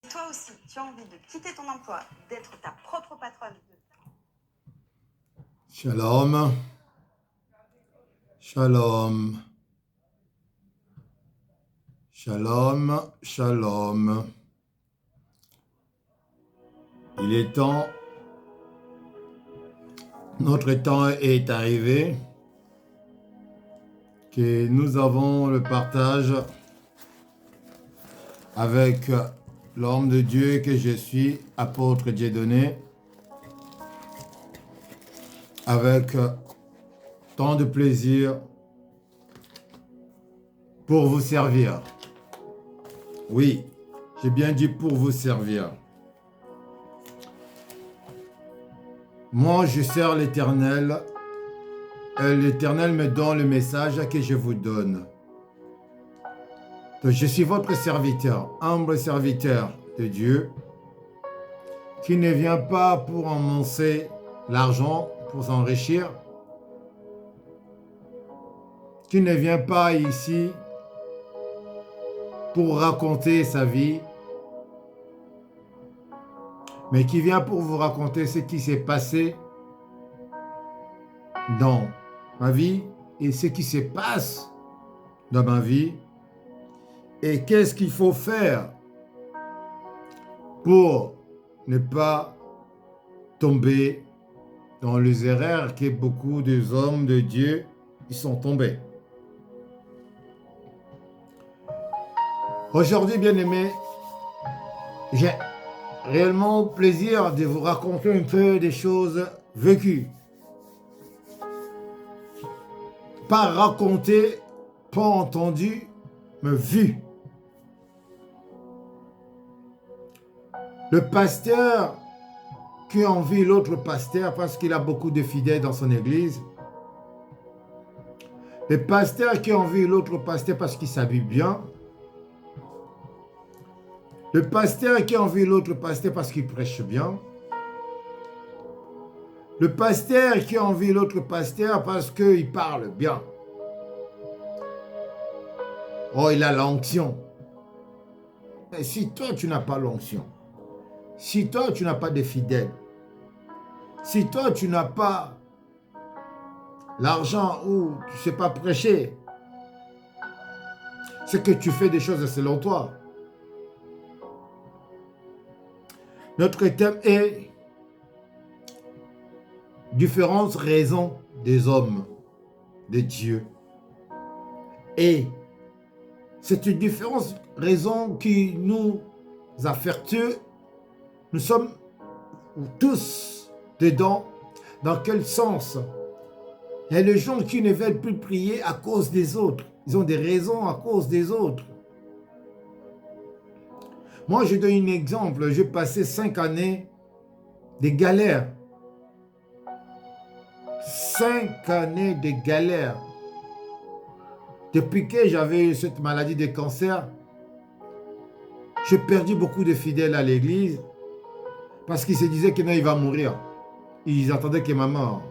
Toi aussi, tu as envie de quitter ton emploi, d'être ta propre patronne. Shalom, shalom, shalom, shalom. Il est temps, notre temps est arrivé, que nous avons le partage avec l'homme de Dieu que je suis, apôtre Dieudonné, avec tant de plaisir pour vous servir. Oui, j'ai bien dit pour vous servir. Moi, je sers l'Éternel et l'Éternel me donne le message que je vous donne. Donc, je suis votre serviteur, humble serviteur de Dieu, qui ne vient pas pour amasser l'argent, pour s'enrichir, qui ne vient pas ici pour raconter sa vie, mais qui vient pour vous raconter ce qui s'est passé dans ma vie et ce qui se passe dans ma vie et qu'est-ce qu'il faut faire pour ne pas tomber dans les erreurs que beaucoup des hommes de Dieu ils sont tombés. Aujourd'hui, bien-aimés, j'ai réellement plaisir de vous raconter un peu des choses vécues. Pas raconté, pas entendu, mais vu. Le pasteur qui envie l'autre pasteur parce qu'il a beaucoup de fidèles dans son église. Le pasteur qui envie l'autre pasteur parce qu'il s'habille bien. Le pasteur qui envie l'autre pasteur parce qu'il prêche bien. Le pasteur qui envie l'autre pasteur parce qu'il parle bien. Oh, il a l'onction. Mais si toi, tu n'as pas l'onction, si toi, tu n'as pas de fidèles, si toi, tu n'as pas l'argent ou tu ne sais pas prêcher, c'est que tu fais des choses selon toi. Notre thème est différentes raisons des hommes de Dieu. Et cette différente raison qui nous affecte, nous sommes tous dedans. Dans quel sens? Il y a les gens qui ne veulent plus prier à cause des autres. Ils ont des raisons à cause des autres. Moi, je donne un exemple. J'ai passé 5 années de galères. 5 années de galères. Depuis que j'avais eu cette maladie de cancer, j'ai perdu beaucoup de fidèles à l'église parce qu'ils se disaient que non, il va mourir. Ils attendaient que ma mort.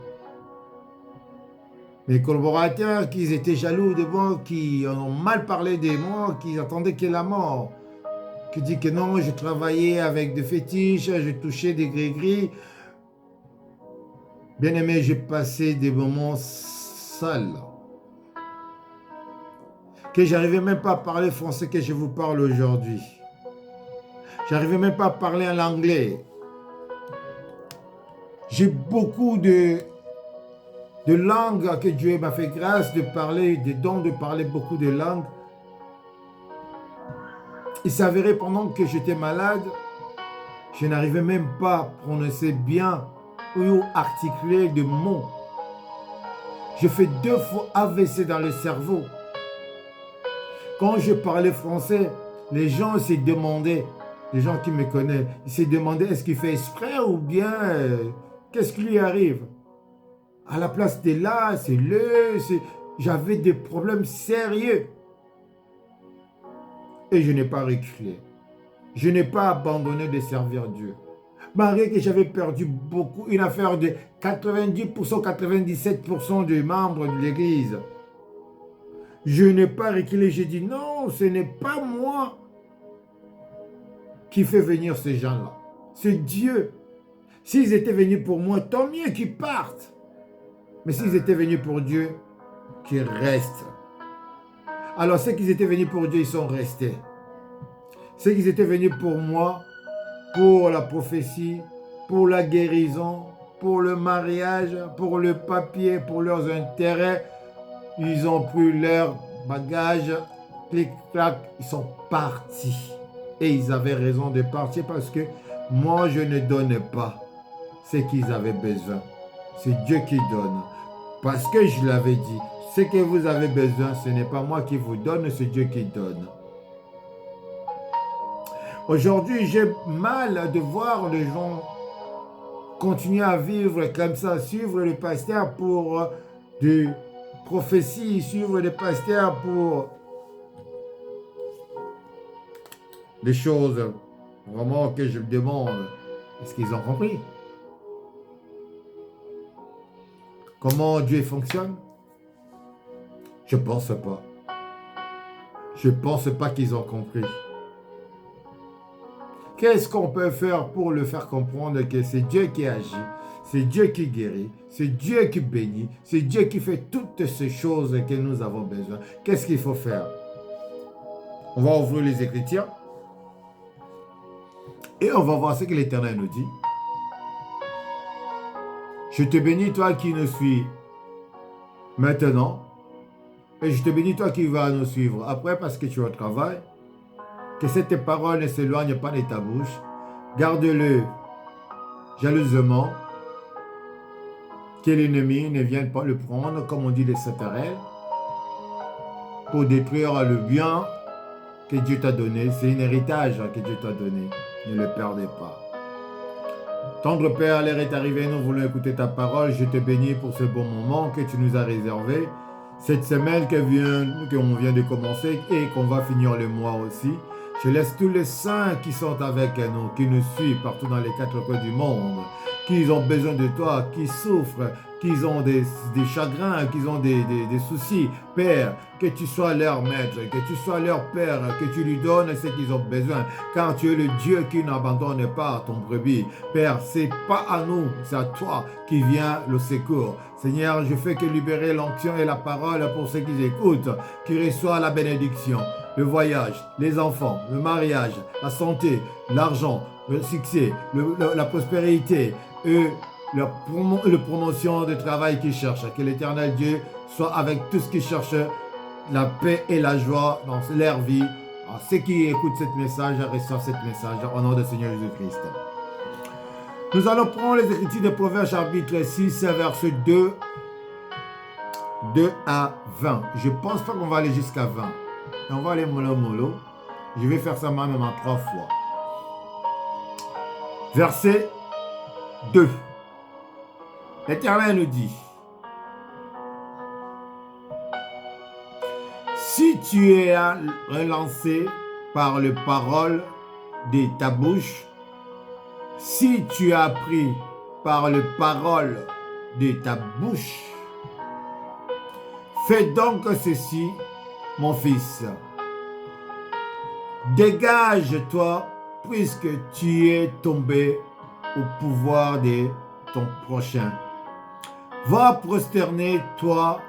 Mes collaborateurs, qui étaient jaloux de moi, qui ont mal parlé de moi, qui attendaient que la mort. Qui dit que non, je travaillais avec des fétiches, je touchais des gris-gris. Bien aimé, j'ai passé des moments sales. Que j'arrivais même pas à parler français que je vous parle aujourd'hui. J'arrivais même pas à parler en anglais. J'ai beaucoup de langues que Dieu m'a fait grâce de parler, des dons de parler beaucoup de langues. Il s'avérait pendant que j'étais malade, je n'arrivais même pas à prononcer bien ou articuler des mots. J'ai fait 2 fois AVC dans le cerveau. Quand je parlais français, les gens se demandaient, les gens qui me connaissent, ils se demandaient est-ce qu'il fait exprès ou bien qu'est-ce qui lui arrive? À la place de là, j'avais des problèmes sérieux. Et je n'ai pas reculé. Je n'ai pas abandonné de servir Dieu. Malgré que j'avais perdu beaucoup, une affaire de 90%, 97% des membres de l'église. Je n'ai pas reculé, j'ai dit non, ce n'est pas moi qui fait venir ces gens-là. C'est Dieu. S'ils étaient venus pour moi, tant mieux qu'ils partent. Mais s'ils étaient venus pour Dieu, qu'ils restent. Alors ceux qui étaient venus pour Dieu, ils sont restés. Ceux qui étaient venus pour moi, pour la prophétie, pour la guérison, pour le mariage, pour le papier, pour leurs intérêts, ils ont pris leur bagage, clic-clac, ils sont partis. Et ils avaient raison de partir parce que moi, je ne donne pas ce qu'ils avaient besoin. C'est Dieu qui donne. Parce que je l'avais dit, ce que vous avez besoin, ce n'est pas moi qui vous donne, c'est Dieu qui donne. Aujourd'hui, j'ai mal de voir les gens continuer à vivre comme ça, suivre le pasteur pour des prophéties, suivre le pasteur pour des choses vraiment que je me demande, est-ce qu'ils ont compris? Comment Dieu fonctionne? Je ne pense pas. Je ne pense pas qu'ils ont compris. Qu'est-ce qu'on peut faire pour le faire comprendre que c'est Dieu qui agit, c'est Dieu qui guérit, c'est Dieu qui bénit, c'est Dieu qui fait toutes ces choses que nous avons besoin. Qu'est-ce qu'il faut faire? On va ouvrir les Écritures et on va voir ce que l'Éternel nous dit. Je te bénis, toi qui nous suis maintenant, et je te bénis, toi qui vas nous suivre après parce que tu es au travail. Que cette parole ne s'éloigne pas de ta bouche. Garde-le jalousement. Que l'ennemi ne vienne pas le prendre, comme on dit, des sauterelles, pour détruire le bien que Dieu t'a donné. C'est un héritage que Dieu t'a donné. Ne le perdez pas. Tendre Père, l'heure est arrivée, nous voulons écouter ta parole. Je te bénis pour ce bon moment que tu nous as réservé. Cette semaine qu'on vient de commencer et qu'on va finir le mois aussi. Je laisse tous les saints qui sont avec nous, qui nous suivent partout dans les quatre coins du monde, qui ont besoin de toi, qui souffrent, qui ont des chagrins, qui ont des soucis. Père, que tu sois leur maître, que tu sois leur Père, que tu lui donnes ce qu'ils ont besoin, car tu es le Dieu qui n'abandonne pas ton brebis. Père, c'est pas à nous, c'est à toi qui vient le secours. Seigneur, je fais que libérer l'onction et la parole pour ceux qui écoutent, qui reçoivent la bénédiction, le voyage, les enfants, le mariage, la santé, l'argent, le succès, la prospérité et la promotion de travail qu'ils cherchent. Que l'Éternel Dieu soit avec tous qui cherchent la paix et la joie dans leur vie. Alors, ceux qui écoutent ce message reçoivent ce message au nom du Seigneur Jésus-Christ. Nous allons prendre les Écritures de Proverbes chapitre 6, verset 2 à 20. Je ne pense pas qu'on va aller jusqu'à 20. On va aller mollo. Je vais faire ça même en 3 fois. Verset 2. L'Éternel nous dit, si tu es relancé par les paroles de ta bouche, si tu as appris par les paroles de ta bouche, fais donc ceci, mon fils. Dégage-toi puisque tu es tombé au pouvoir de ton prochain. Va prosterner toi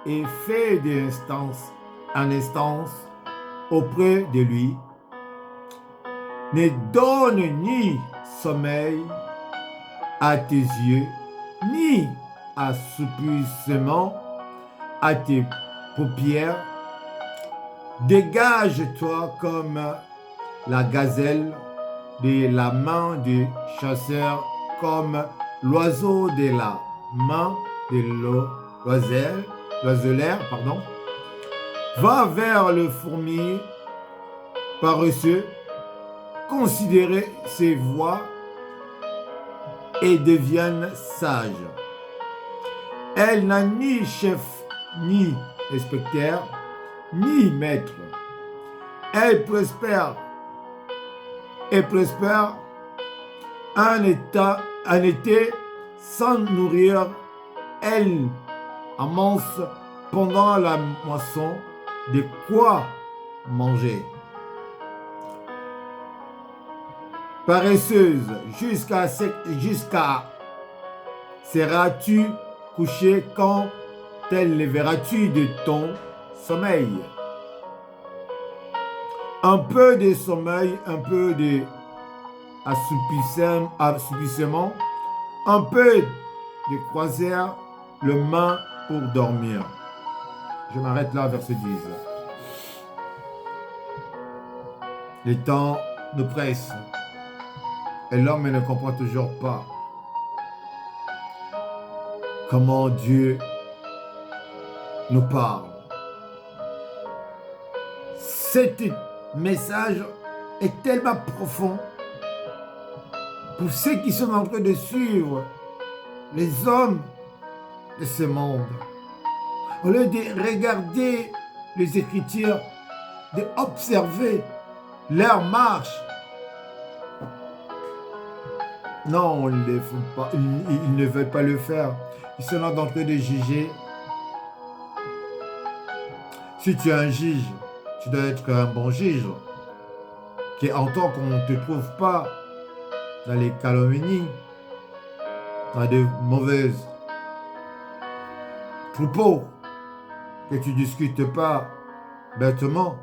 et fais d'instance en instance auprès de lui. Ne donne ni sommeil à tes yeux, ni assoupissement à tes paupières. Dégage-toi comme la gazelle de la main du chasseur, comme l'oiseau de la main de l'oiseleur. Va vers le fourmi paresseux, considérez ses voies et devienne sage. Elle n'a ni chef, ni inspecteur, ni maître. Elle prospère un été sans nourrir. Elle amasse pendant la moisson de quoi manger. paresseuse, jusqu'à seras-tu couché quand tel les verras-tu de ton sommeil? Un peu de sommeil, un peu de assoupissement, un peu de croisière, le main pour dormir. Je m'arrête là, verset 10. Les temps nous pressent et l'homme ne comprend toujours pas comment Dieu nous parle. Cet message est tellement profond pour ceux qui sont en train de suivre les hommes de ce monde. Au lieu de regarder les Écritures, d'observer leur marche. Non, ils ne font pas, ils ne veulent pas le faire. Ils sont en train de juger. Si tu es un juge, tu dois être un bon juge. Qui entend qu'on ne te trouve pas dans les calomnies, dans de mauvaises troupeaux, que tu ne discutes pas bêtement,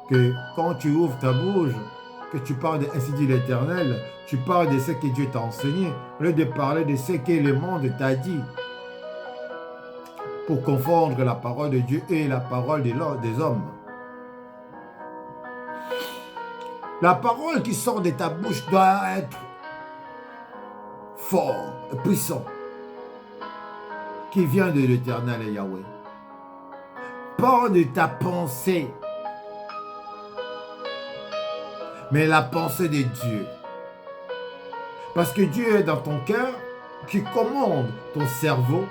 que quand tu ouvres ta bouche, que tu parles de ainsi dit l'Éternel, tu parles de ce que Dieu t'a enseigné, au lieu de parler de ce que le monde t'a dit, pour confondre la parole de Dieu et la parole des hommes. La parole qui sort de ta bouche doit être fort et puissant, qui vient de l'Éternel et Yahweh. Parle de ta pensée, mais la pensée de Dieu. Parce que Dieu est dans ton cœur, qui commande ton cerveau,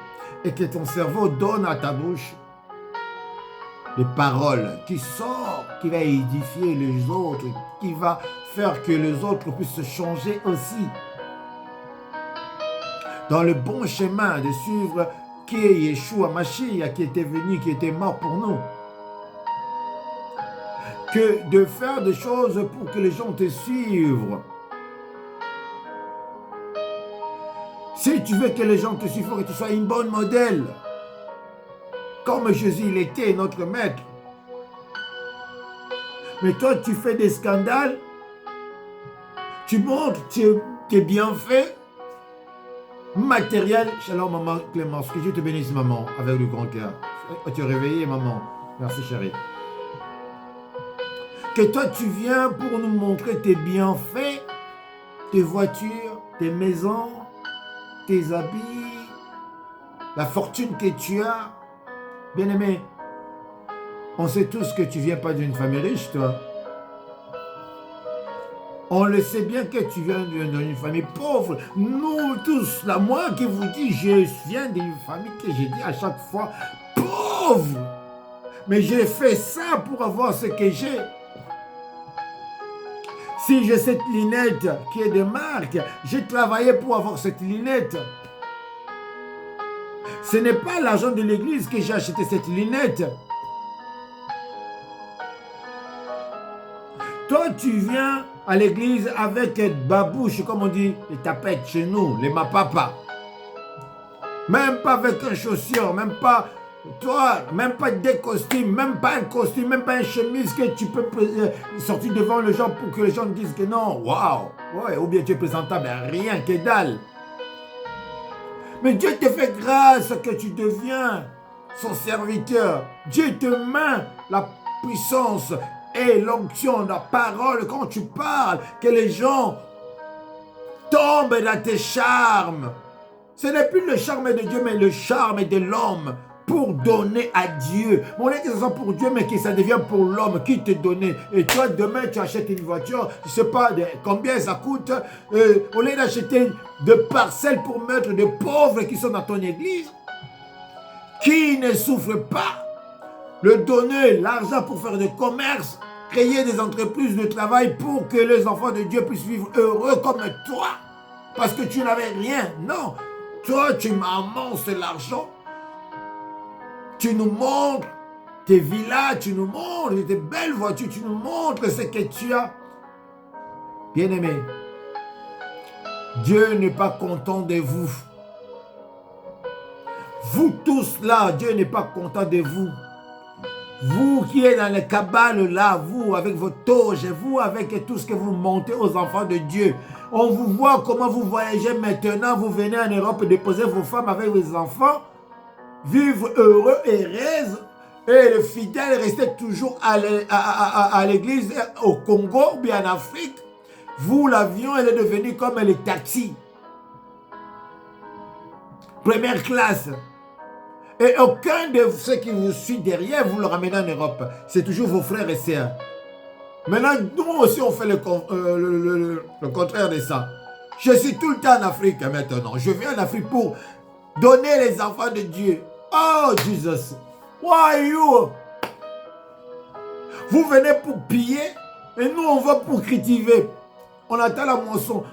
et que ton cerveau donne à ta bouche les paroles qui sortent, qui va édifier les autres, qui va faire que les autres puissent se changer aussi dans le bon chemin de suivre qui est Yeshua Mashiach, qui était venu, qui était mort pour nous. Que de faire des choses pour que les gens te suivent. Si tu veux que les gens te suivent, il faut que tu sois une bonne modèle. Comme Jésus, il était notre maître. Mais toi, tu fais des scandales. Tu montres tes bienfaits matériels. Shalom, maman Clémence. Que Dieu te bénisse, maman, avec le grand cœur. Tu es réveillée, maman. Merci, chérie. Que toi, tu viens pour nous montrer tes bienfaits, tes voitures, tes maisons, tes habits, la fortune que tu as. Bien-aimé, on sait tous que tu ne viens pas d'une famille riche, toi. On le sait bien que tu viens d'une famille pauvre. Nous tous, là, moi qui vous dis, je viens d'une famille que j'ai dit à chaque fois, pauvre. Mais j'ai fait ça pour avoir ce que j'ai. Si j'ai cette lunette qui est de marque, j'ai travaillé pour avoir cette lunette. Ce n'est pas l'argent de l'église que j'ai acheté cette lunette. Toi, tu viens à l'église avec babouche, comme on dit, les tapettes chez nous, les mapapa. Même pas avec un chaussure, même pas, toi, même pas des costumes, même pas un costume, même pas une chemise que tu peux sortir devant les gens pour que les gens disent que non, waouh, ouais, ou bien tu es présentable, rien que dalle. Mais Dieu te fait grâce que tu deviens son serviteur. Dieu te met la puissance et l'onction, la parole, quand tu parles, que les gens tombent dans tes charmes. Ce n'est plus le charme de Dieu, mais le charme de l'homme pour donner à Dieu. On est que ça soit pour Dieu, mais que ça devient pour l'homme qui te donne. Et toi, demain, tu achètes une voiture, je ne sais pas combien ça coûte. Au lieu d'acheter des parcelles pour mettre des pauvres qui sont dans ton église, qui ne souffrent pas, le donner l'argent pour faire du commerce, créer des entreprises de travail pour que les enfants de Dieu puissent vivre heureux comme toi. Parce que tu n'avais rien. Non. Toi, tu m'amasses l'argent. Tu nous montres tes villas, tu nous montres tes belles voitures, tu nous montres ce que tu as. Bien-aimés, Dieu n'est pas content de vous. Vous tous là, Dieu n'est pas content de vous. Vous qui êtes dans le cabale là, vous avec vos toges, vous avec tout ce que vous montez aux enfants de Dieu. On vous voit comment vous voyagez maintenant, vous venez en Europe déposer vos femmes avec vos enfants, vivre heureux et heureux. Et le fidèle restait toujours à l'église au Congo ou bien en Afrique. Vous, l'avion, elle est devenue comme les taxis. Première classe. Et aucun de ceux qui vous suit derrière, vous le ramenez en Europe. C'est toujours vos frères et sœurs. Maintenant, nous aussi, on fait le contraire de ça. Je suis tout le temps en Afrique maintenant. Je viens en Afrique pour donner les enfants de Dieu. Oh, Jesus. Why are you? Vous venez pour piller et nous, on va pour cultiver. On attend la moisson.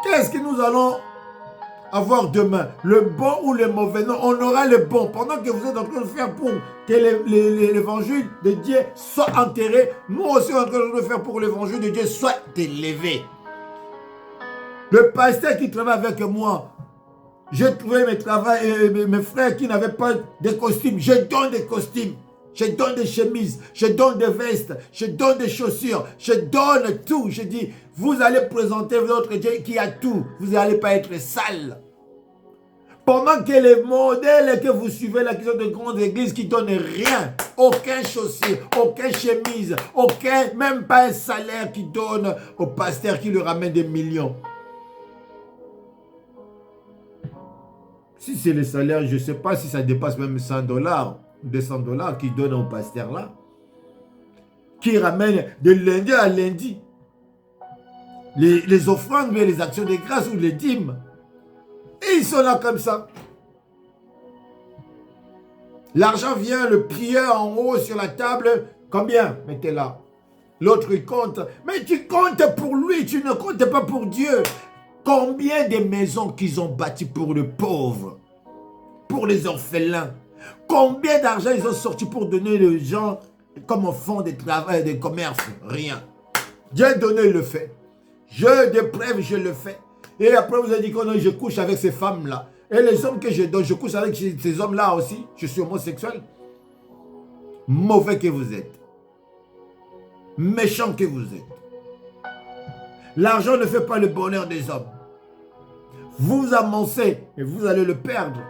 Qu'est-ce que nous allons avoir demain? Le bon ou le mauvais? Non, on aura le bon. Pendant que vous êtes en train de faire pour que l'évangile de Dieu soit enterré, nous aussi on est en train de faire pour que l'évangile de Dieu soit élevé. Le pasteur qui travaille avec moi, j'ai trouvé mes frères qui n'avaient pas de costumes. Je donne des costumes. Je donne des chemises, je donne des vestes, je donne des chaussures, je donne tout. Je dis, vous allez présenter votre Dieu qui a tout. Vous n'allez pas être sale. Pendant que les modèles que vous suivez, là, qui sont de grandes églises qui ne donnent rien, aucun chaussure, aucune chemise, même pas un salaire qui donne au pasteur qui lui ramène des millions. Si c'est le salaire, je ne sais pas si ça dépasse même $100. $200 qui donnent au pasteur là, qui ramène de lundi à lundi les offrandes, mais les actions de grâce ou les dîmes. Et ils sont là comme ça. L'argent vient, le pied en haut sur la table. Combien? Mettez là. L'autre il compte. Mais tu comptes pour lui, tu ne comptes pas pour Dieu. Combien de maisons qu'ils ont bâties pour les pauvres, pour les orphelins? Combien d'argent ils ont sorti pour donner aux gens comme fonds de travail, de commerce? Rien. Dieu donné, il le fait. Je de preuve, je le fais. Et après, vous avez dit que non, je couche avec ces femmes-là. Et les hommes que je donne, je couche avec ces hommes-là aussi. Je suis homosexuel. Mauvais que vous êtes. Méchant que vous êtes. L'argent ne fait pas le bonheur des hommes. Vous amancez et vous allez le perdre.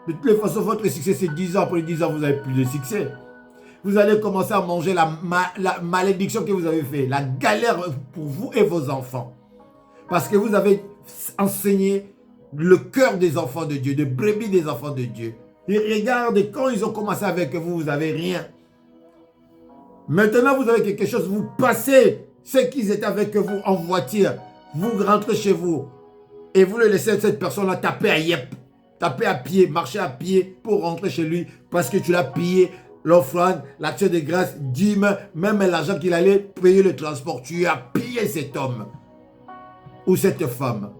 De toutes les façons, votre succès, c'est 10 ans. Après les 10 ans, vous n'avez plus de succès. Vous allez commencer à manger la malédiction que vous avez fait. La galère pour vous et vos enfants. Parce que vous avez enseigné le cœur des enfants de Dieu, des brebis des enfants de Dieu. Et regardez, quand ils ont commencé avec vous, vous n'avez rien. Maintenant, vous avez quelque chose. Vous passez ceux qui étaient avec vous en voiture. Vous rentrez chez vous. Et vous le laissez cette personne-là taper à yep. Taper à pied, marcher à pied pour rentrer chez lui parce que tu l'as pillé l'offrande, l'action de grâce, dîme, même l'argent qu'il allait payer le transport. Tu as pillé cet homme ou cette femme.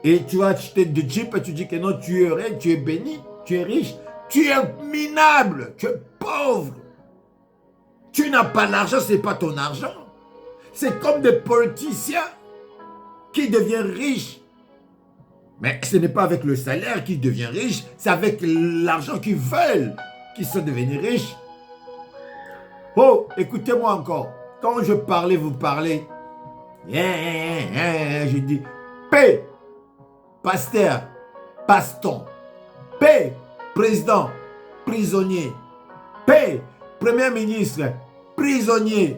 Et tu vas acheter de Jeep et tu dis que non, tu es heureux, tu es béni, tu es riche, tu es minable, tu es pauvre. Tu n'as pas l'argent, ce n'est pas ton argent. C'est comme des politiciens qui deviennent riches. Mais ce n'est pas avec le salaire qu'ils deviennent riches, c'est avec l'argent qu'ils veulent qu'ils sont devenus riches. Oh, écoutez-moi encore. Quand je parlais, vous parlez. Je dis paix, pasteur, paston. Paix, président, prisonnier. Paix, premier ministre, prisonnier.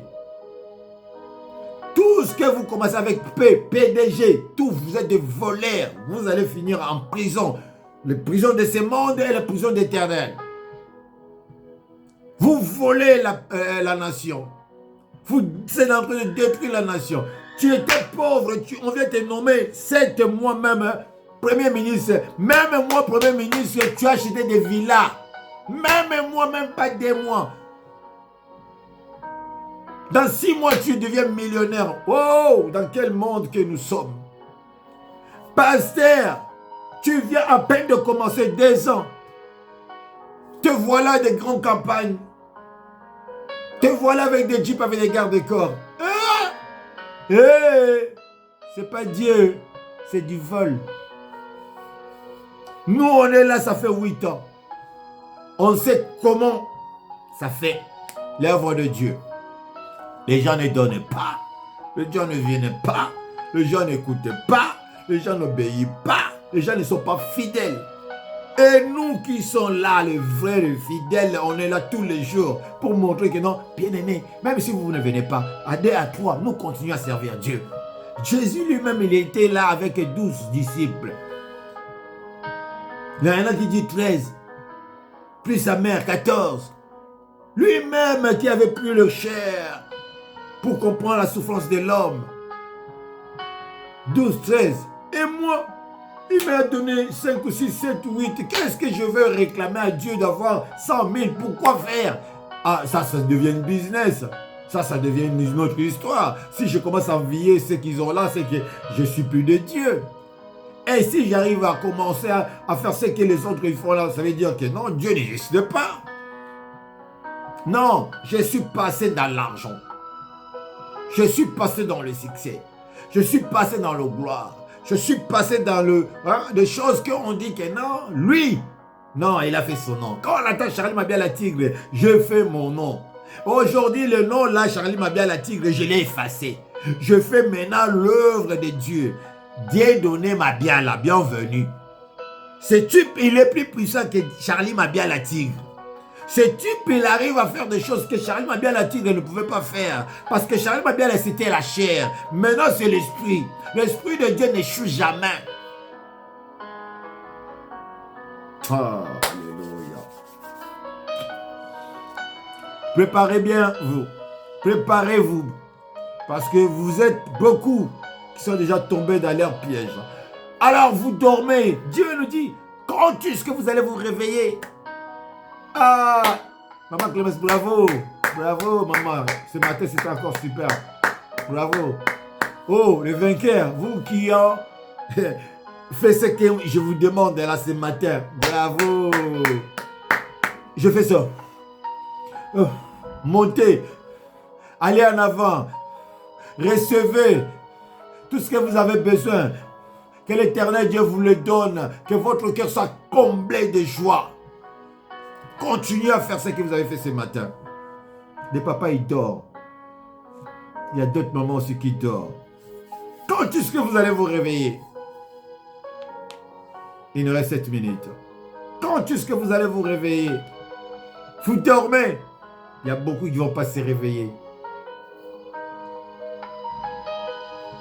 Tout ce que vous commencez avec P, PDG, tout, vous êtes des voleurs. Vous allez finir en prison. La prison de ce monde et la prison d'éternel. Vous volez la nation. Vous êtes en train de détruire la nation. Tu étais pauvre, on vient te nommer 7 mois même Premier ministre. Même moi, Premier ministre, tu as acheté des villas. Même moi, même pas 2 mois. Dans 6 mois, tu deviens millionnaire. Oh, dans quel monde que nous sommes. Pasteur, tu viens à peine de commencer 2 ans. Te voilà des grandes campagnes. Te voilà avec des jeeps, avec des gardes-corps. C'est pas Dieu, c'est du vol. Nous, on est là, ça fait 8 ans. On sait comment ça fait l'œuvre de Dieu. Les gens ne donnent pas. Les gens ne viennent pas. Les gens n'écoutent pas. Les gens n'obéissent pas. Les gens ne sont pas fidèles. Et nous qui sommes là, les vrais, les fidèles, on est là tous les jours pour montrer que non, bien aimé, même si vous ne venez pas, à 2 à 3, nous continuons à servir Dieu. Jésus lui-même, il était là avec 12 disciples. Il y en a qui dit 13, plus sa mère, 14. Lui-même qui avait pris le chair pour comprendre la souffrance de l'homme. 12, 13. Et moi, il m'a donné 5 ou 6, 7 ou 8. Qu'est-ce que je veux réclamer à Dieu d'avoir 100 000? Pourquoi faire? Ah, ça devient une business. Ça devient une autre histoire. Si je commence à envier ce qu'ils ont là, c'est que je suis plus de Dieu. Et si j'arrive à commencer à faire ce que les autres ils font là, ça veut dire que non, Dieu n'existe pas. Non, je suis passé dans l'argent. Je suis passé dans le succès. Je suis passé dans la gloire. Je suis passé dans des choses qu'on dit que non, lui, non, il a fait son nom. Quand on attend Charlie Mabia la Tigre, je fais mon nom. Aujourd'hui, le nom là, Charlie Mabia la Tigre, je l'ai effacé. Je fais maintenant l'œuvre de Dieu. Dieudonné Mabia la bienvenue. Ce type, il est plus puissant que Charlie Mabia la Tigre. Ce type, il arrive à faire des choses que Charlie Mabia la Tigre ne pouvait pas faire. Parce que Charlie Mabia c'était la chair. Maintenant, c'est l'esprit. L'esprit de Dieu n'échoue jamais. Alléluia. Préparez bien vous. Préparez-vous. Parce que vous êtes beaucoup qui sont déjà tombés dans leur piège. Alors vous dormez. Dieu nous dit, quand est-ce que vous allez vous réveiller? Ah, maman Clémence, bravo. Bravo, maman. Ce matin, c'était encore super. Bravo. Oh, les vainqueurs, vous qui avez fait ce que je vous demande là ce matin. Bravo. Je fais ça. Montez. Allez en avant. Recevez tout ce que vous avez besoin. Que l'Éternel Dieu vous le donne. Que votre cœur soit comblé de joie. Continuez à faire ce que vous avez fait ce matin. Le papa, il dort. Il y a d'autres moments aussi qui dorment. Quand est-ce que vous allez vous réveiller? Il nous reste 7 minutes. Quand est-ce que vous allez vous réveiller? Vous dormez. Il y a beaucoup qui ne vont pas se réveiller.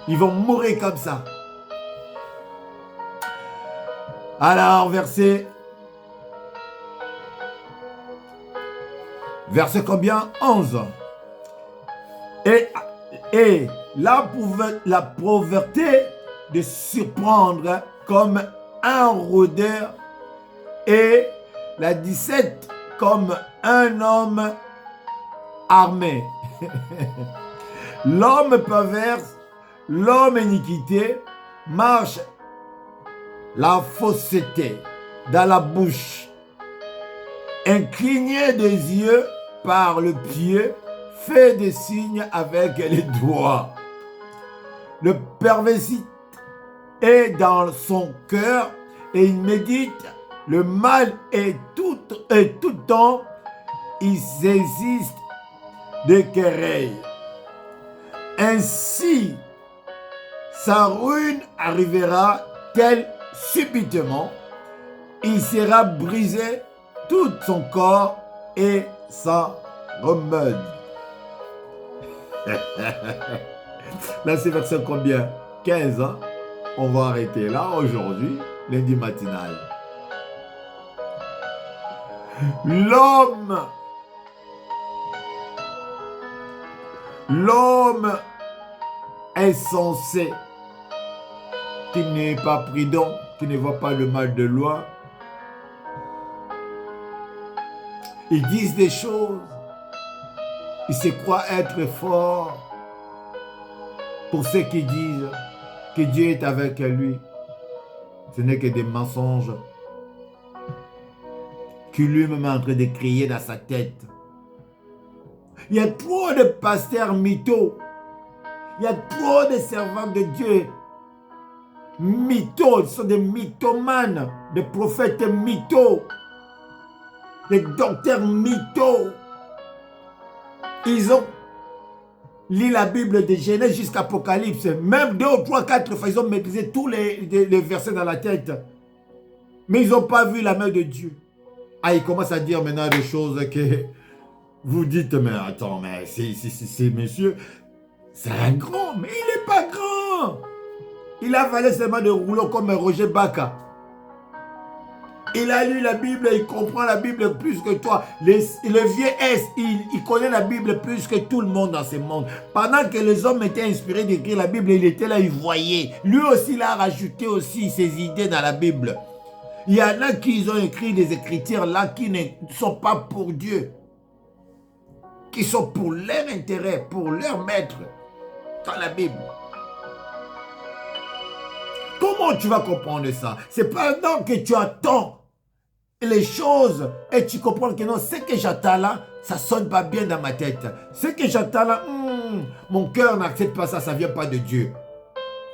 Ils vont mourir comme ça. Alors, verset combien? 11. Et la pauvreté de surprendre comme un rôdeur, et la 17 comme un homme armé. L'homme perverse, l'homme iniquité, marche la fausseté dans la bouche, incliné des yeux par le pied, fait des signes avec les doigts. Le perversiste est dans son cœur et il médite le mal et tout temps il existe des querelles. Ainsi, sa ruine arrivera telle subitement, il sera brisé tout son corps et sans remède. Là, c'est verset combien? 15, hein? On va arrêter là aujourd'hui, lundi matinal. L'homme insensé, qui n'est pas prudent, qui ne voit pas le mal de loin, ils disent des choses, ils se croient être forts. Pour ceux qui disent que Dieu est avec lui, ce n'est que des mensonges qui lui-même est en train de crier dans sa tête. Il y a trop de pasteurs mythos. Il y a trop de servants de Dieu. Mythos, ils sont des mythomanes, des prophètes mythos, des docteurs mythos. Ils ont lu la Bible de Genèse jusqu'à Apocalypse. Même 2 ou 3, 4 fois, ils ont maîtrisé tous les versets dans la tête. Mais ils n'ont pas vu la main de Dieu. Ah, ils commencent à dire maintenant des choses que vous dites, mais attends, mais c'est monsieur, c'est un grand, mais il n'est pas grand. Il a fallu seulement de rouleau comme Roger Bacca. Il a lu la Bible, il comprend la Bible plus que toi. Le vieux S, il connaît la Bible plus que tout le monde dans ce monde. Pendant que les hommes étaient inspirés d'écrire la Bible, il était là, il voyait. Lui aussi, il a rajouté aussi ses idées dans la Bible. Il y en a qui ont écrit des écritures là qui ne sont pas pour Dieu. Qui sont pour leur intérêt, pour leur maître dans la Bible. Comment tu vas comprendre ça? C'est pendant que tu attends les choses et tu comprends que non, ce que j'attends là, ça sonne pas bien dans ma tête. Ce que j'attends là, mon cœur n'accepte pas ça, ça vient pas de Dieu.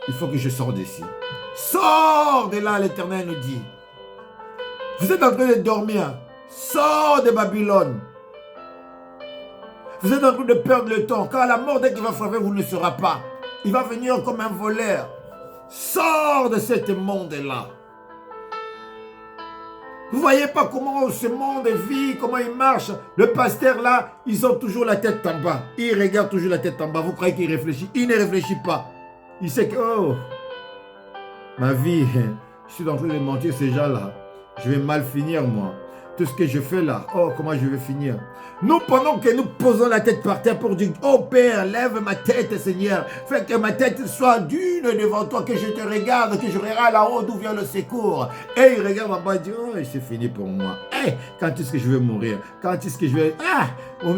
Il faut que je sorte d'ici. Sors de là, l'Éternel nous dit. Vous êtes en train de dormir. Sors de Babylone. Vous êtes en train de perdre le temps. Quand la mort, dès qu'il va frapper, vous ne le saurez pas. Il va venir comme un voleur. Sors de ce monde-là. Vous ne voyez pas comment ce monde vit, comment il marche. Le pasteur là, ils ont toujours la tête en bas. Il regarde toujours la tête en bas. Vous croyez qu'il réfléchit? Il ne réfléchit pas. Il sait que, oh, ma vie, je suis en train de mentir ces gens-là. Je vais mal finir moi. Tout ce que je fais là, oh, comment je vais finir? Nous, pendant que nous posons la tête par terre pour dire, oh Père, lève ma tête, Seigneur. Fais que ma tête soit dune devant toi, que je te regarde, que je regarde là-haut d'où vient le secours. Et il regarde en bas et dit, oh, c'est fini pour moi. Hey, quand est-ce que je vais mourir? Quand est-ce que je vais... Ah,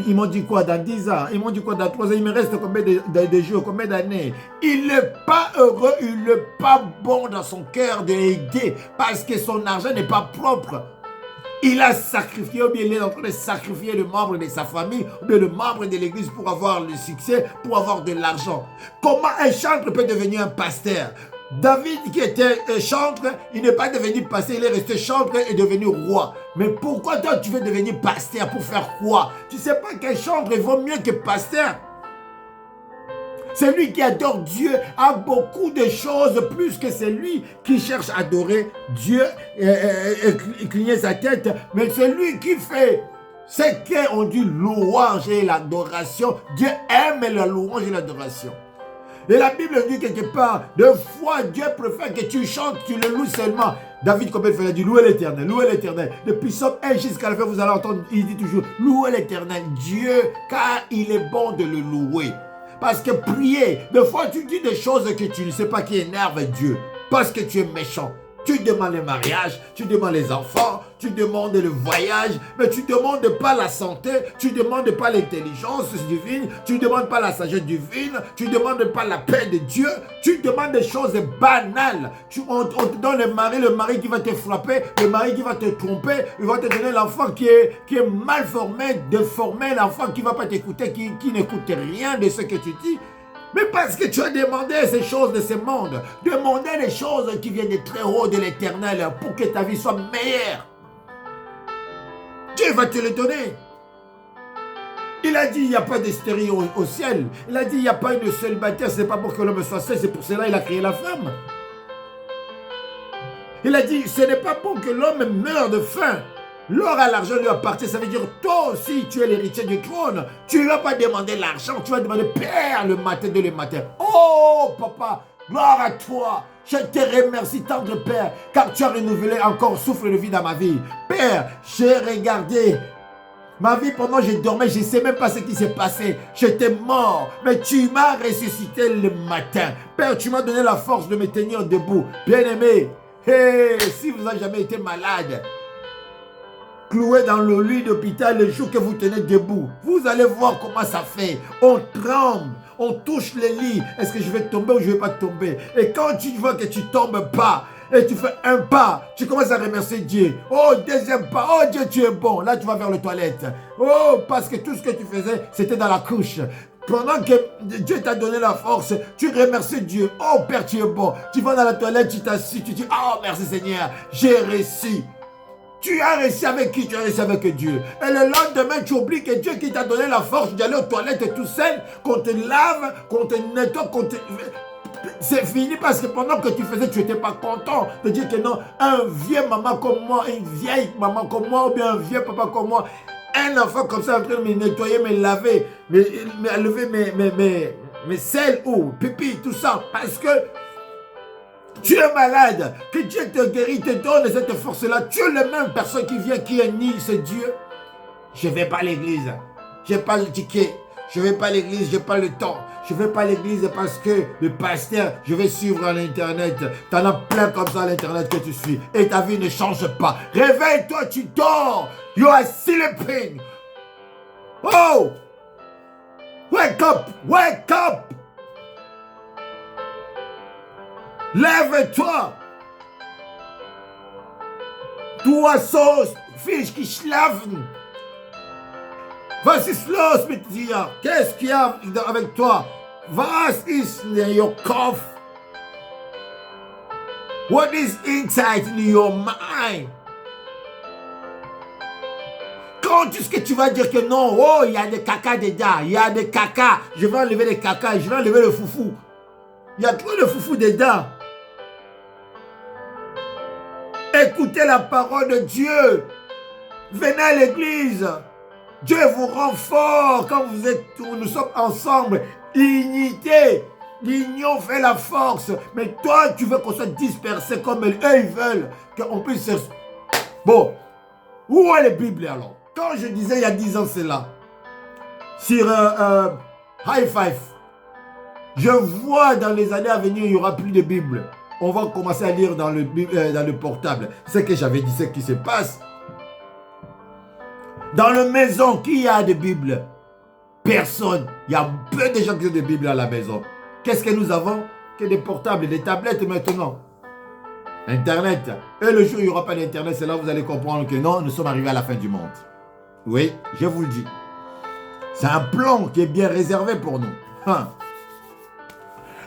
ils m'ont dit quoi dans 10 ans? Ils m'ont dit quoi dans 3 ans? Il me reste combien de jours, combien d'années? Il n'est pas heureux, il n'est pas bon dans son cœur d'aider parce que son argent n'est pas propre. Il a sacrifié, ou bien il est en train de sacrifier le membre de sa famille, ou bien le membre de l'église pour avoir le succès, pour avoir de l'argent. Comment un chantre peut devenir un pasteur? David qui était chantre, il n'est pas devenu pasteur, il est resté chantre et devenu roi. Mais pourquoi toi tu veux devenir pasteur? Pour faire quoi? Tu ne sais pas qu'un chantre vaut mieux que pasteur? Celui qui adore Dieu a beaucoup de choses plus que celui qui cherche à adorer Dieu et cligner sa tête. Mais celui qui fait ce qu'on dit louange et l'adoration, Dieu aime la louange et l'adoration. Et la Bible dit quelque part, deux fois Dieu préfère que tu chantes, tu le loues seulement. David, combien de fois il a dit, louez l'Éternel, louez l'Éternel. Depuis Psaume 1 jusqu'à la fin, vous allez entendre, il dit toujours, louez l'Éternel, Dieu, car il est bon de le louer. Parce que prier, des fois tu dis des choses que tu ne sais pas qui énervent Dieu. Parce que tu es méchant. Tu demandes le mariage, tu demandes les enfants, tu demandes le voyage, mais tu ne demandes pas la santé, tu ne demandes pas l'intelligence divine, tu ne demandes pas la sagesse divine, tu ne demandes pas la paix de Dieu, tu demandes des choses banales. On te donne le mari qui va te frapper, le mari qui va te tromper, il va te donner l'enfant qui est mal formé, déformé, l'enfant qui ne va pas t'écouter, qui n'écoute rien de ce que tu dis. Mais parce que tu as demandé ces choses de ce monde, demandez les choses qui viennent de très haut de l'Éternel pour que ta vie soit meilleure. Dieu va te le donner. Il a dit il n'y a pas de stérile au ciel. Il a dit il n'y a pas une célibataire, ce n'est pas pour que l'homme soit seul, c'est pour cela qu'il a créé la femme. Il a dit ce n'est pas pour que l'homme meure de faim. L'or à l'argent lui appartient, ça veut dire toi aussi tu es l'héritier du trône. Tu ne vas pas demander l'argent, tu vas demander Père le matin de le matin. Oh papa, gloire à toi. Je te remercie tendre Père, car tu as renouvelé encore souffle de vie dans ma vie. Père, j'ai regardé ma vie pendant que je dormais, je ne sais même pas ce qui s'est passé. J'étais mort, mais tu m'as ressuscité le matin. Père, tu m'as donné la force de me tenir debout. Bien-aimé, hey, si vous n'avez jamais été malade, cloué dans le lit d'hôpital le jour que vous tenez debout, vous allez voir comment ça fait. On tremble, on touche les lits. Est-ce que je vais tomber ou je ne vais pas tomber? Et quand tu vois que tu ne tombes pas, et tu fais un pas, tu commences à remercier Dieu. Oh, deuxième pas, oh Dieu, tu es bon. Là, tu vas vers les toilettes. Oh, parce que tout ce que tu faisais, c'était dans la couche. pendant que Dieu t'a donné la force, tu remercies Dieu. Oh Père, tu es bon. Tu vas dans la toilette, tu t'assis, tu dis, oh merci Seigneur, j'ai réussi. Tu as réussi avec qui? Tu as réussi avec Dieu. Et le lendemain, tu oublies que Dieu qui t'a donné la force d'aller aux toilettes tout seul, qu'on te lave, qu'on te nettoie, qu'on te... C'est fini parce que pendant que tu faisais, tu n'étais pas content de dire que non, un vieux maman comme moi, une vieille maman comme moi, ou bien un vieux papa comme moi, un enfant comme ça en train de me nettoyer, me laver, me lever mes selles ou pipi, tout ça, parce que tu es malade, que Dieu te guérit, te donne cette force-là. Tu es la même personne qui vient, qui nie ce Dieu. Je ne vais pas à l'église, je n'ai pas le ticket, je ne vais pas à l'église, je n'ai pas le temps. Je ne vais pas à l'église parce que le pasteur, je vais suivre à l'internet. Tu en as plein comme ça à l'internet que tu suis. Et ta vie ne change pas. Réveille-toi, tu dors. You are sleeping. Oh! Wake up! Wake up! Lève-toi! Du hast so viel geschlafen. Was ist los mit dir? Qu'est-ce qu'il y a avec toi? Was ist in your Kopf? What is inside in your mind? Quand est-ce que tu vas dire que non? Oh, il y a des caca dedans. Il y a des caca. Je vais enlever les caca. Je vais enlever le foufou. Il y a trop de foufou dedans. Écoutez la parole de Dieu. Venez à l'église. Dieu vous rend fort quand nous sommes ensemble. L'unité, l'union fait la force. Mais toi, tu veux qu'on soit dispersé comme eux, ils veulent. Qu'on puisse... Bon, où est la Bible alors? Quand je disais il y a 10 ans, c'est là. Sur High Five, je vois dans les années à venir, il n'y aura plus de Bible. On va commencer à lire dans le portable. C'est ce que j'avais dit, ce qui se passe. Dans la maison, qui a des Bibles? Personne. Il y a peu de gens qui ont des Bibles à la maison. Qu'est-ce que nous avons? Que des portables, des tablettes maintenant. Internet. Et le jour où il n'y aura pas d'Internet, c'est là que vous allez comprendre que non, nous sommes arrivés à la fin du monde. Oui, je vous le dis. C'est un plan qui est bien réservé pour nous.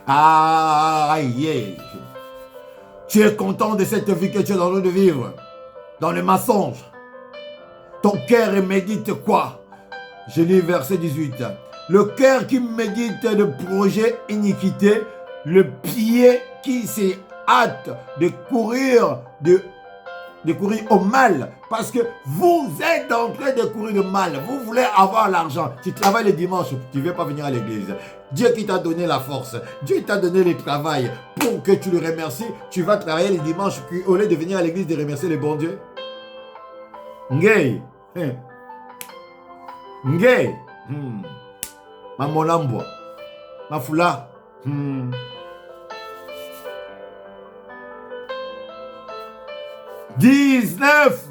Yeah. Tu es content de cette vie que tu es en train de vivre. Dans le mensonge. Ton cœur médite quoi? Je lis verset 18. Le cœur qui médite le projet iniquité, le pied qui s'est hâte de courir au mal. Parce que vous êtes en train de courir le mal. Vous voulez avoir l'argent. Tu travailles le dimanche, tu ne veux pas venir à l'église. Dieu qui t'a donné la force. Dieu t'a donné le travail. Pour que tu le remercies, tu vas travailler le dimanche au lieu de venir à l'église de remercier le bon Dieu. Ngei. Ngei. Mamonambo. Mafula. 19.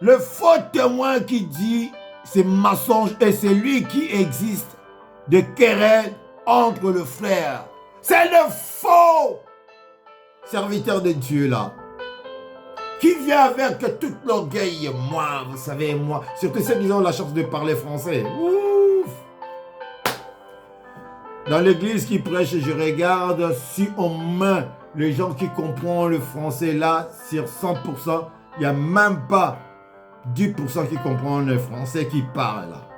Le faux témoin qui dit c'est mensonge et c'est lui qui existe de querelle entre le frère. C'est le faux serviteur de Dieu là. Qui vient avec tout l'orgueil. Moi, vous savez, moi. Surtout ceux qui ont la chance de parler français. Ouf. Dans l'église qui prêche, je regarde si on met les gens qui comprennent le français là, sur 100%, il n'y a même pas 10% qui comprennent le français qui parle là.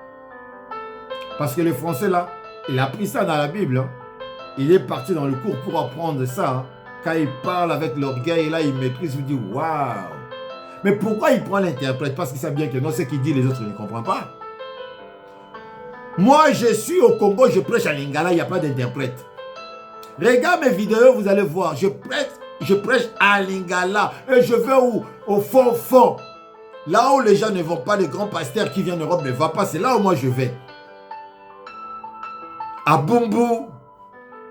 Parce que le français là, il a pris ça dans la Bible. Hein. Il est parti dans le cours pour apprendre ça. Hein. Quand il parle avec l'orgueil, là, il maîtrise, il dit waouh. Mais pourquoi il prend l'interprète? Parce qu'il sait bien que non, ce qu'il dit, les autres ne comprennent pas. Moi, je suis au Congo, je prêche à Lingala, il n'y a pas d'interprète. Regarde mes vidéos, vous allez voir. Je prêche à Lingala. Et je vais où? Au fond. Là où les gens ne vont pas, les grands pasteurs qui viennent d'Europe ne vont pas, c'est là où moi je vais. À Bumbu,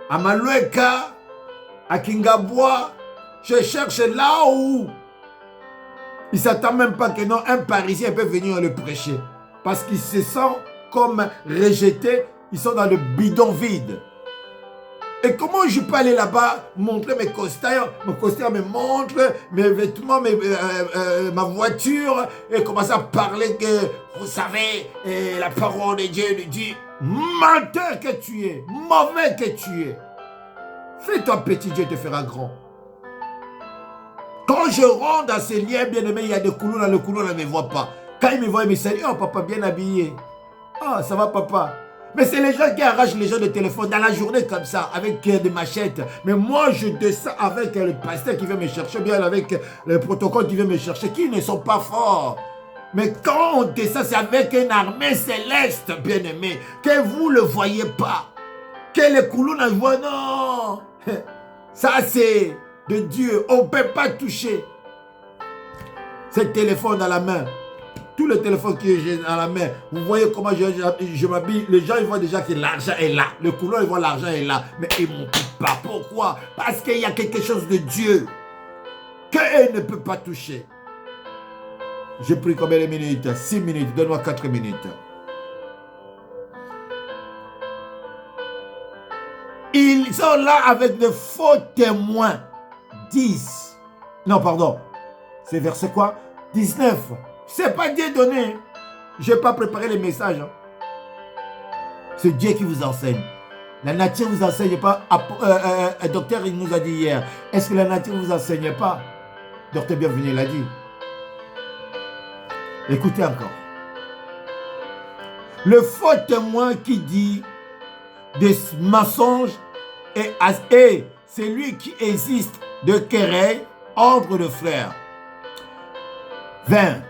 à Malueka, à Kingabwa, je cherche là où il ne s'attend même pas que non, un Parisien peut venir le prêcher. Parce qu'ils se sentent comme rejetés, ils sont dans le bidon vide. Et comment je peux aller là-bas, montrer mes costards me montre mes vêtements, ma voiture, et commencer à parler que, vous savez, la parole de Dieu lui dit, menteur que tu es, mauvais que tu es. Fais-toi petit, Dieu te fera grand. Quand je rentre dans ces liens, bien aimé, il y a des coulons dans le coulon, on ne me voit pas. Quand il me voit, il me dit, oh papa, bien habillé. Ah, ça va papa. Mais c'est les gens qui arrachent les gens de téléphone dans la journée comme ça, avec des machettes. Mais moi, je descends avec le pasteur qui vient me chercher, bien avec le protocole qui vient me chercher, qui ne sont pas forts. Mais quand on descend, c'est avec une armée céleste, bien aimé, que vous ne le voyez pas. Que les coulons ne voient, non. Ça, c'est de Dieu. On ne peut pas toucher ce téléphone dans la main. Tout le téléphone que j'ai dans la main, vous voyez comment je m'habille. Les gens, ils voient déjà que l'argent est là. Le coulon, ils voient l'argent est là. Mais ils ne m'en coupent pas. Pourquoi? Parce qu'il y a quelque chose de Dieu qu'eux ne peuvent pas toucher. J'ai pris combien de minutes? 6 minutes. Donne-moi 4 minutes. Ils sont là avec de faux témoins. 10. Non, pardon. C'est verset quoi? 19. C'est pas Dieu donné. Je n'ai pas préparé les messages. C'est Dieu qui vous enseigne. La nature ne vous enseigne pas. Docteur, il nous a dit hier. Est-ce que la nature ne vous enseigne pas? Docteur Bienvenu l'a dit. Écoutez encore. Le faux témoin qui dit des mensonges et c'est lui qui existe de querelle entre les frères. 20.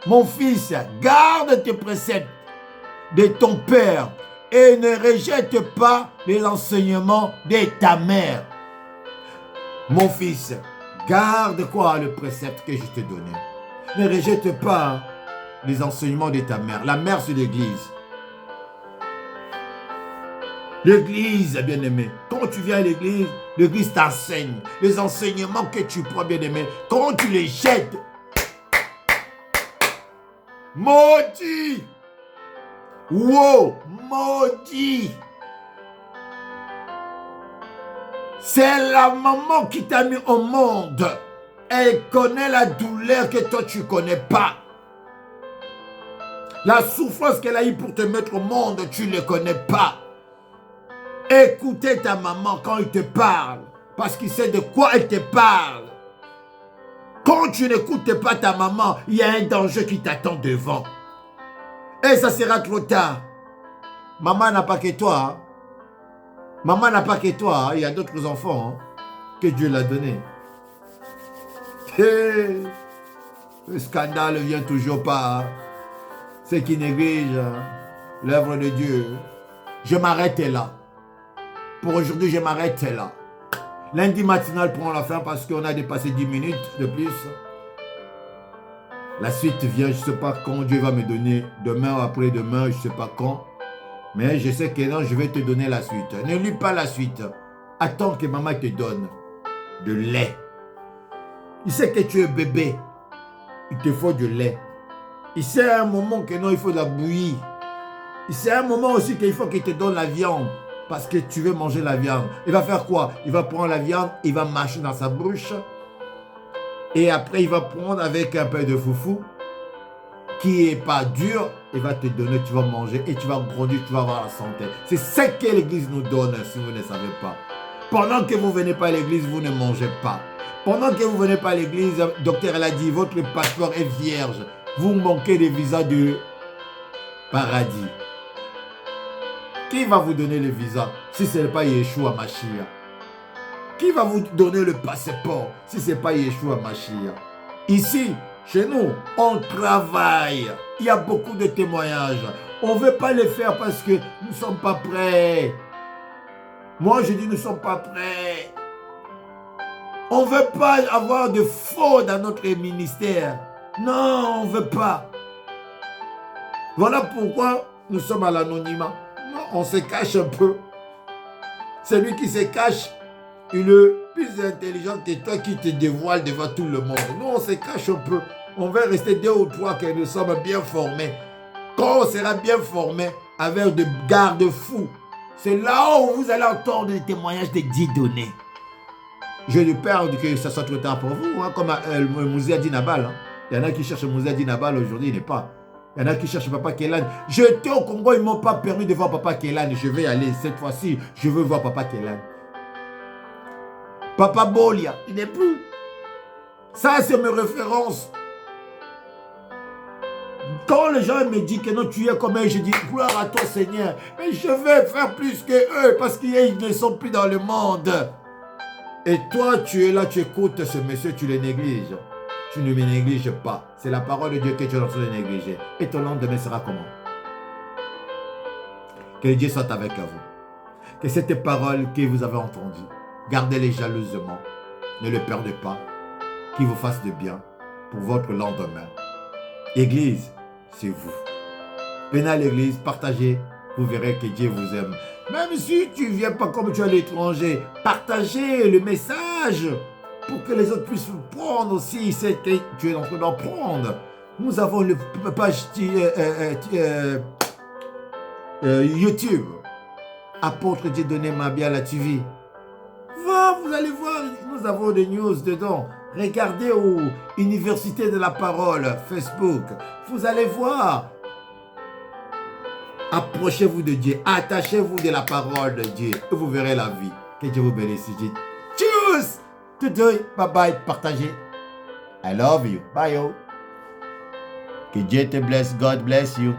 Mon fils, garde tes préceptes de ton père et ne rejette pas les enseignements de ta mère. Mon fils, garde quoi le précepte que je t'ai donné. Ne rejette pas les enseignements de ta mère. La mère, c'est l'église. L'église, bien-aimé. Quand tu viens à l'église, l'église t'enseigne. Les enseignements que tu prends, bien-aimé, quand tu les jettes, maudit! Wow! Maudit! C'est la maman qui t'a mis au monde. Elle connaît la douleur que toi tu ne connais pas. La souffrance qu'elle a eue pour te mettre au monde, tu ne le connais pas. Écoutez ta maman quand elle te parle, parce qu'il sait de quoi elle te parle. Quand tu n'écoutes pas ta maman, il y a un danger qui t'attend devant. Et ça sera trop tard. Maman n'a pas que toi. Hein. Maman n'a pas que toi. Hein. Il y a d'autres enfants hein, que Dieu l'a donné. Et le scandale ne vient toujours pas. Hein. Ceux qui négligent hein, l'œuvre de Dieu. Je m'arrête là. Pour aujourd'hui, je m'arrête là. Lundi matinal prend la fin parce qu'on a dépassé 10 minutes de plus. La suite vient, je ne sais pas quand Dieu va me donner. Demain ou après-demain, je ne sais pas quand. Mais je sais que non, je vais te donner la suite. Ne lis pas la suite. Attends que maman te donne de lait. Il sait que tu es bébé. Il te faut du lait. Il sait à un moment que non, il faut de la bouillie. Il sait à un moment aussi qu'il faut qu'il te donne la viande. Parce que tu veux manger la viande. Il va faire quoi? Il va prendre la viande, il va mâcher dans sa bouche. Et après, il va prendre avec un peu de foufou, qui n'est pas dur, il va te donner, tu vas manger et tu vas grandir, tu vas avoir la santé. C'est ce que l'Église nous donne, si vous ne savez pas. Pendant que vous ne venez pas à l'Église, vous ne mangez pas. Pendant que vous ne venez pas à l'Église, le docteur elle a dit, votre passeport est vierge. Vous manquez des visas de paradis. Qui va vous donner le visa si ce n'est pas Yeshua Mashiach? Qui va vous donner le passeport si ce n'est pas Yeshua Mashiach? Ici, chez nous, on travaille. Il y a beaucoup de témoignages. On ne veut pas les faire parce que nous ne sommes pas prêts. Moi, je dis nous ne sommes pas prêts. On ne veut pas avoir de faux dans notre ministère. Non, on ne veut pas. Voilà pourquoi nous sommes à l'anonymat. On se cache un peu. Celui qui se cache, il est plus intelligent que toi qui te dévoile devant tout le monde. Nous, on se cache un peu. On va rester 2 ou 3 que nous sommes bien formés. Quand on sera bien formé, avec de garde-fous, c'est là où vous allez entendre des témoignages de 10 données. Je ne peur que ça soit trop tard pour vous, hein, comme Mousia dit Nabal. Hein. Il y en a qui cherchent Mousia dit Nabal aujourd'hui, il n'est pas. Il y en a qui cherchent Papa Kélan. J'étais au Congo, ils ne m'ont pas permis de voir Papa Kélan. Je vais y aller cette fois-ci. Je veux voir Papa Kélan. Papa Bolia, il n'est plus. Ça, c'est mes références. Quand les gens me disent que non, tu es comme eux, je dis gloire à toi Seigneur. Mais je vais faire plus que eux parce qu'ils ne sont plus dans le monde. Et toi, tu es là, tu écoutes ce monsieur, tu le négliges. Tu ne me négliges pas. C'est la parole de Dieu que tu es en train de négliger. Et ton lendemain sera comment? Que Dieu soit avec vous. Que cette parole que vous avez entendue, gardez-les jalousement. Ne le perdez pas. Qu'il vous fasse de bien pour votre lendemain. Église, c'est vous. Venez à l'église, partagez. Vous verrez que Dieu vous aime. Même si tu ne viens pas comme tu es à l'étranger, partagez le message pour que les autres puissent prendre aussi ce que tu es en train d'en prendre. Nous avons une page YouTube. Apôtre Dieudonné Mabia la TV. Vous allez voir, nous avons des news dedans. Regardez au Université de la Parole, Facebook. Vous allez voir. Approchez-vous de Dieu. Attachez-vous de la parole de Dieu. Et vous verrez la vie. Que Dieu vous bénisse. Tchuss! Bye bye. Partagez. I love you. Bye yo. Que Dieu te blesse. God bless you.